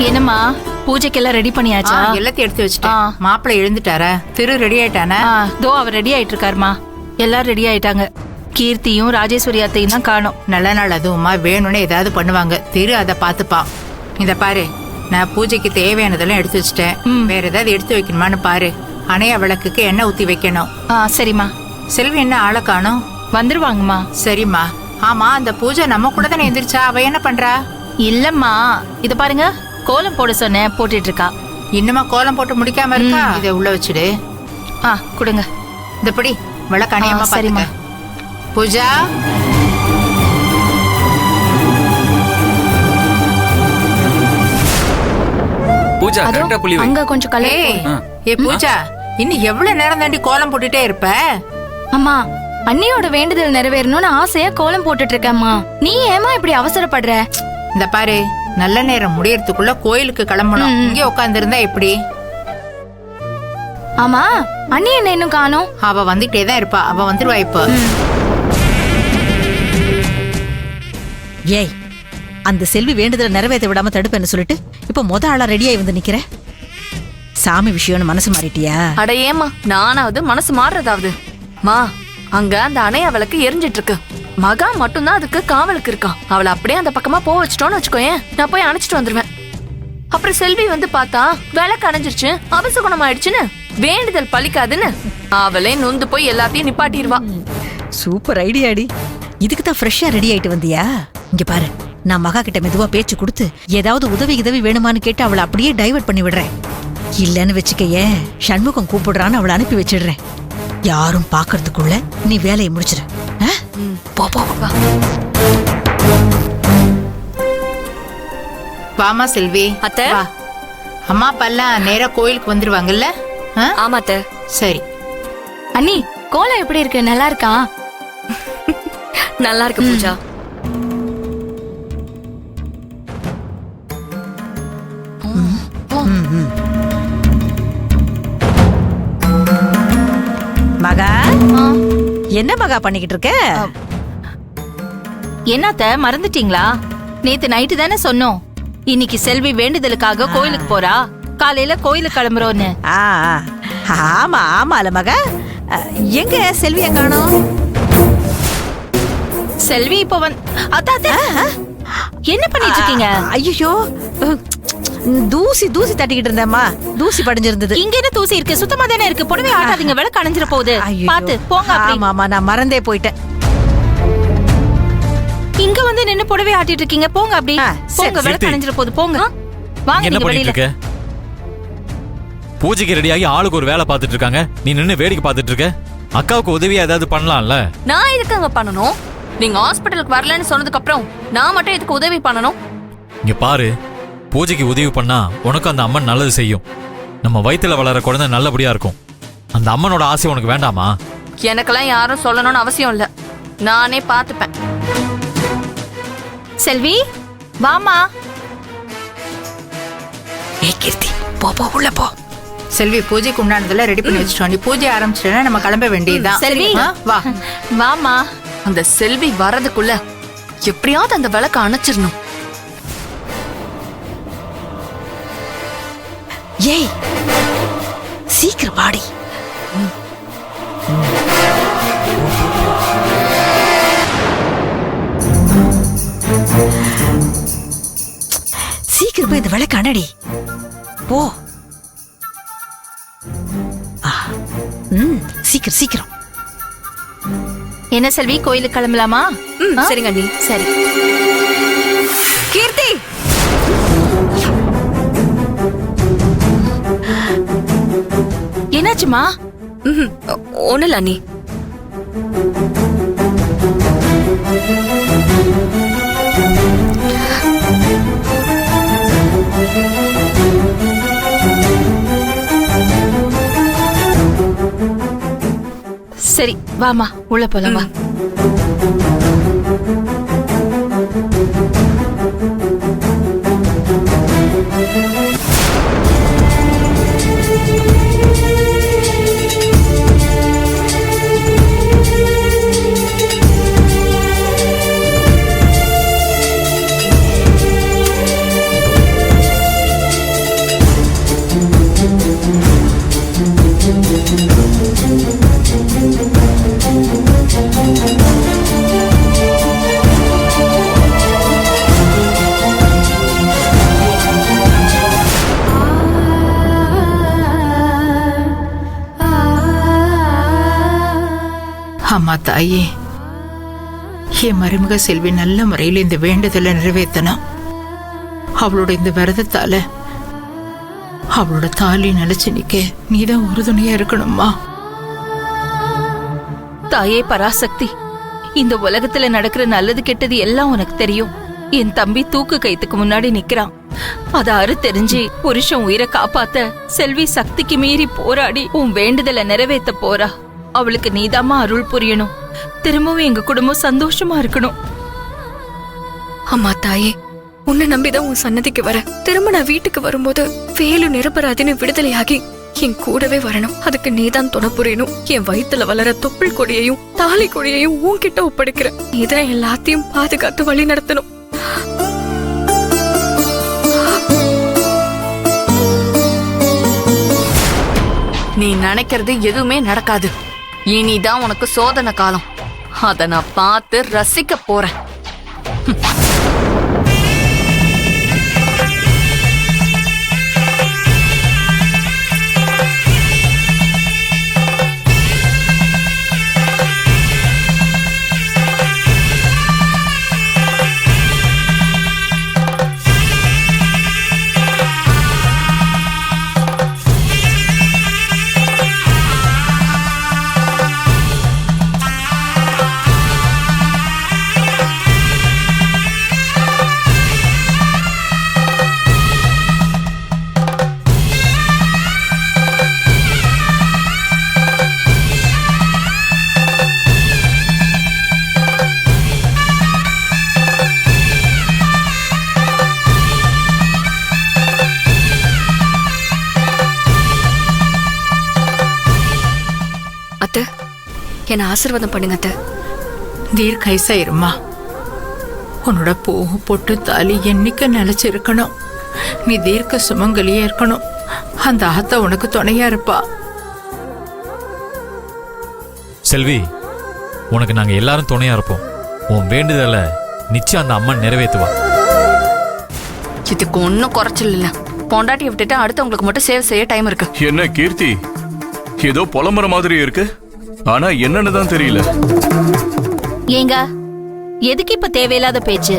என்னம்மா பூஜைக்கெல்லாம் ரெடி பண்ணியாச்சா? எல்லாத்தையும் எடுத்து வச்சுட்டேன். மாப்பிள்ளை எழுந்துட்டாரா? திரு ரெடி ஆயிட்டானா? தோ அவர் ரெடி ஆயிட்டு இருக்காருமா. எல்லாரும் ரெடி ஆயிட்டாங்க. கீர்த்தியும் ராஜேஸ்வரி அத்தையும் தான் காணோம். நல்ல நாள் அதுவுமா வேணும்னு ஏதாவது பண்ணுவாங்க. திரு அதை பார்த்துப்பான். இத பாரு, நான் பூஜைக்கு தேவையானதெல்லாம் எடுத்து வச்சுட்டேன். வேற ஏதாவது எடுத்து வைக்கணுமான்னு பாரு. அணையா விளக்குக்கு எண்ணெய் ஊத்தி வைக்கணும். சரிம்மா. செல்வி என்ன ஆளை காணோம்? வந்துருவாங்கம்மா. சரிம்மா. ஆமா, அந்த பூஜை நம்ம கூட தானே எந்திரிச்சா? அவ என்ன பண்றா? இல்லம்மா, இத பாருங்க, கோலம் போட சொன்னேன், போட்டுட்டு இருக்கா. இன்னுமா கோலம் போட்டு முடிக்காம இருக்கா? இதை உள்ள வச்சுடு. கொடுங்க. இந்தபடி விளக்கு அணையாம பாருமா. பூஜா, பூஜா கரெக்ட்டா புளி வை. அங்க கொஞ்சம் கலை. பூஜா, இன்னும் எவ்வளவு நேரம் தாண்டி கோலம் போட்டுட்டே இருப்ப? அம்மா, அண்ணியோட வேண்டுதல் நிறைவேறணும்னு ஆசையா கோலம் போட்டுட்டு இருக்கேம்மா. நீ ஏமா இப்படி அவசரப்படுற? இந்த பாரு, நல்ல நேரம் முடியறதுக்குள்ள கோயிலுக்கு கிளம்பணும். இங்கே உட்கார்ந்து இருந்தா எப்படி? ஆமா, அண்ணி என்ன இன்னும் காணோம்? அவ வந்துட்டே தான் இருப்பா. அவ வந்துருவா இப்ப. ஏய், அந்த செல்வி வேண்டுதல நிறைவேற்ற விடாம தடுப்பேன்னு சொல்லிட்டு இப்ப ஆளா ரெடியாகி வந்து நிக்கிற. சாமி விஷயம்னு மனசு மாறிட்டியா? அட ஏமா, நானாவது மனசு மாறுறதாவது? மா, அங்க அந்த அணையா விளக்கு எரிஞ்சிட்டு இருக்கு. மகா மட்டும்தான் அதுக்கு காவலுக்கு இருக்கான். அவளை அப்படியே அந்த பக்கமா போக வச்சிட்டோன்னு வச்சுக்கோயேன், நான் போய் அணைச்சிட்டு வந்துருவேன். அப்புறம் செல்வி வந்து பார்த்தா விளக்கு அணைஞ்சிருச்சு, அபசகுணம் ஆயிடுச்சுன்னு வேண்டுதல் பலிக்காதுன்னு அவளே நொந்து போய் எல்லாத்தையும் நிப்பாட்டிடுவா. சூப்பர் ஐடியாடி. இதுக்கு தான் ஃப்ரெஷ்ஷா ரெடி ஆயிட்டு வந்தியா? இங்க பாரு, நான் மகா கிட்ட மெதுவா பேச்சு கொடுத்து ஏதாவது உதவி வேணுமான்னு கேட்டு அவளை அப்படியே டைவர்ட் பண்ணி விடுறேன். இல்லன்னு வச்சுக்கையே, சண்முகம் கூப்பிடுறான்னு அவளை அனுப்பி வச்சிடுறேன். யாரும் பாக்குறதுக்குள்ள நீ வேலையை முடிச்சிரு. போ போ போ. வாமா செல்வி. அத்தை, அம்மா அப்பெல்லாம் நேரா கோயிலுக்கு வந்துருவாங்கல்ல? ஆமா அத்தை. சரி. அண்ணி, கோலம் எப்படி இருக்கு? நல்லா இருக்கா? நல்லா இருக்கு பூஜா. மகா, என்ன மகா பண்ணிக்கிட்டு இருக்க? என்னத்த மறந்துட்டீங்களா? நேத்து நைட்டு தானே சொன்னோம், இன்னைக்கு செல்வி வேண்டுதலுக்காக கோயிலுக்கு போறா, காலையில கோயிலுக்கு கிளம்புறோன்னு. ஆமா ஆமால மகா. எங்க செல்விய காணோம்? செல்வி இப்ப என்ன பண்ணிட்டு இருக்கீங்க? ஐயோ, தூசி தட்டிக்கிட்டு இருந்தேம்மா. தூசி படிஞ்சிருந்தது. இங்க என்ன தூசி இருக்கு? சுத்தமா தானே இருக்கு. புடவை ஆட்டாதீங்க, விளக்கு அணைஞ்சிர போகுது. பாத்து போங்க. ஆமா, நான் மறந்தே போயிட்டேன். இங்க வந்து நின்னு புடவை ஆட்டிட்டு இருக்கீங்க, போங்க அப்படி. போங்க, விளக்கு அணைஞ்சிர போகுது, போங்க. வாங்க. என்ன பண்ணிட்டு இருக்க? பூஜைக்கு ரெடியாகி ஆளுக்கு ஒரு வேலை பார்த்துட்டு இருக்காங்க, நீ நின்னு வேடிக்கை பார்த்துட்டு இருக்க. அக்காவுக்கு உதவியா ஏதாவது பண்ணலாம்ல? நான் எதுக்குங்க பண்ணணும்? நீங்க ஹாஸ்பிட்டலுக்கு வரலன்னு சொன்னதுக்கு அப்புறம் நான் மட்டும் எதுக்கு உதவி பண்ணணும்? இங்க பாரு, பூஜைக்கு உதவி பண்ணா உனக்கு அந்த அம்மன் நல்லது செய்யும். நம்ம வயித்துல வளர குழந்தை நல்லபடியா இருக்கும். அந்த அம்மனோட ஆசை உனக்கு வேண்டாமா? எனக்கெல்லாம் யாரும் சொல்லணும்னு அவசியம் இல்ல, நானே பாத்துப்பேன். செல்வி, வாமா. ஏய் கீர்த்தி, போ உள்ள போ. செல்வி, பூஜைக்கு உண்டானதெல்லாம் ரெடி பண்ணி வச்சுட்டோம். நீ பூஜை ஆரம்பிச்சிட்டா நம்ம கிளம்ப வேண்டியதுதான். செல்வி, வா. வாமா. அந்த செல்வி வரதுக்குள்ள எப்படியாவது அந்த விளக்க அணைச்சிடணும். ஏய், சீக்கிரம் வாடி. சீக்கிரம் போய் இந்த விளக்கு அணடி. போ. சீக்கிரம். என்ன செல்வி, கோயிலுக்கு கிளம்பலாமா? சரிங்க அண்ணி. சரி. கீர்த்தி, என்னாச்சுமா? ஒண்ணு இல்ல அண்ணி. சரி, வாமா, உள்ள போலாம். வா. அம்மா தாயே, என் மருமக செல்வி நல்ல முறையில் இந்த வேண்டுதலை நிறைவேற்றணும். அவளோட இந்த விரதத்தால அவளோட தாலி நிலைச்சு நிக்க நீதான் உறுதுணையா இருக்கணும்மா. தாயே பராசக்தி, இந்த உலகத்துல நடக்கிற நல்லது கெட்டது எல்லாம் உனக்கு தெரியும். என் தம்பி தூக்கு கைத்துக்கு முன்னாடி நிக்கிறான். அதாரு தெரிஞ்சு புருஷன் உயிரை காப்பாத்த செல்வி சக்திக்கு மீறி போராடி உன் வேண்டுதலை நிறைவேத்த போறா. அவளுக்கு நீதாம்மா அருள் புரியணும். திரும்பவும் எங்க குடும்பம் சந்தோஷமா இருக்கணும். அம்மா தாயே, உன்னை நம்பிதான் உன் சன்னதிக்கு வர. திரும்ப நான் வீட்டுக்கு வரும்போது வேலு நிரபராதின்னு விடுதலையாகி என் கூடவே வரணும். அதுக்கு நீதான் துணை புரியணும். என் வயித்துல வளர தொப்புள் கொடியையும் தாலி கொடியையும் உன்கிட்ட ஒப்படைக்கிற. நீதான் எல்லாத்தையும் பாதுகாத்து வழி நடத்தணும். நீ நினைக்கிறது எதுவுமே நடக்காது. இனிதான் உனக்கு சோதனை காலம். அத நான் பார்த்து ரசிக்க போறேன். அத்தை, என்ன ஆசீர்வாதம் பண்ணுங்க அத்தை. தீர்க்காயுசா இருமா. உன்னோட பூ பொட்டு தாலி என்னைக்கு நிலைச்சிருக்கணும். நீ தீர்க்க சுமங்கலியா இருக்கணும். அந்த ஆத்தா உனக்கு துணையா இருப்பா. செல்வி, உனக்கு நாங்க எல்லாரும் துணையா இருப்போம். உன் வேண்டுதலை நிச்சயம் அந்த அம்மன் நிறைவேற்றுவா. இதுக்கு ஒன்னும் குறைச்சல் இல்ல. பொண்டாட்டியை விட்டுட்டு அடுத்தவங்களுக்கு மட்டும் சேவை செய்ய டைம் இருக்கு. என்ன கீர்த்தி, ஏதோ புலம்புற மாதிரி இருக்கு. ஆனா என்னன்னு தான் தெரியல. ஏங்க, எதுக்கு இப்ப தேவையில்லாத பேச்சு?